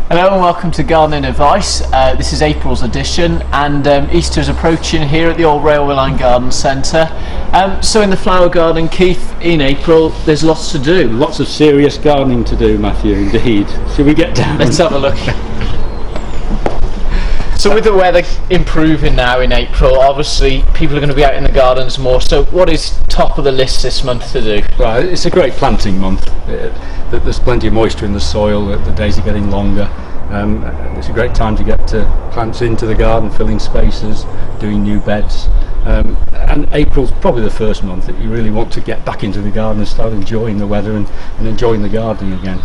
Hello and welcome to Gardening Advice. This is April's edition, and Easter is approaching here at the old Railway Line Garden Centre. So in the flower garden, Keith, in April there's lots to do. Lots of serious gardening to do, Matthew, indeed. Should we get down? Let's have a look. So with the weather improving now in April, obviously people are going to be out in the gardens more. So what is top of the list this month to do? Right, it's a great planting month. There's plenty of moisture in the soil, the days are getting longer. It's a great time to get plants into the garden, filling spaces, doing new beds. And April's probably the first month that you really want to get back into the garden and start enjoying the weather and enjoying the gardening again.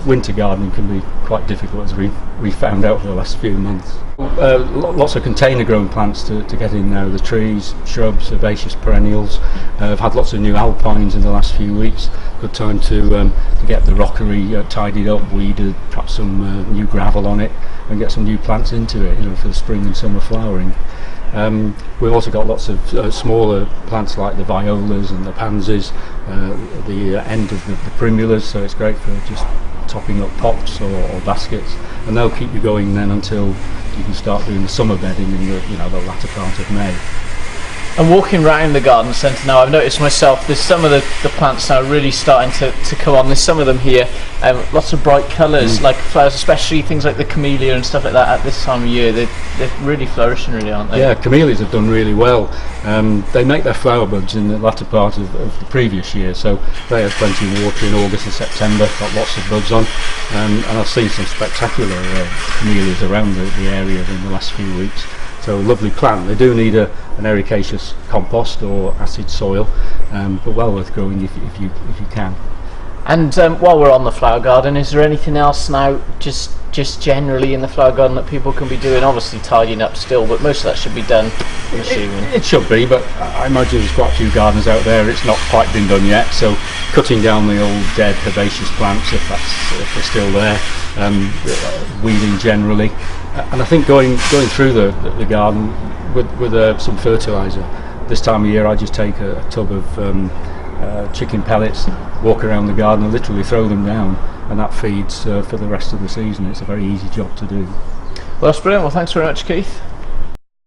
Winter gardening can be quite difficult, as we found out for the last few months. Lots of container grown plants to get in now, the trees, shrubs, herbaceous perennials. I've had lots of new alpines in the last few weeks. Good time to get the rockery tidied up, weeded, perhaps some new gravel on it, and get some new plants into it, for the spring and summer flowering. We've also got lots of smaller plants like the violas and the pansies, the end of the primulas, so it's great for just topping up pots or baskets, and they'll keep you going then until you can start doing the summer bedding in the latter part of May. And walking around the garden centre now, I've noticed myself there's some of the plants now really starting to come on. There's some of them here, lots of bright colours, like flowers, especially things like the camellia and stuff like that at this time of year. They're really flourishing, really, aren't they? Yeah, camellias have done really well. They make their flower buds in the latter part of the previous year, so they have plenty of water in August and September, got lots of buds on, and I've seen some spectacular camellias around the area in the last few weeks. So a lovely plant. They do need an ericaceous compost or acid soil, but well worth growing if you can. And while we're on the flower garden, is there anything else now, just generally in the flower garden, that people can be doing? Obviously tidying up still, but most of that should be done, I'm assuming. It should be, but I imagine there's quite a few gardeners out there it's not quite been done yet, so cutting down the old dead herbaceous plants if they're still there, weeding generally, and I think going through the garden with some fertiliser. This time of year I just take a tub of chicken pellets, walk around the garden and literally throw them down, and that feeds for the rest of the season. It's a very easy job to do. Well, that's brilliant. Well, thanks very much, Keith.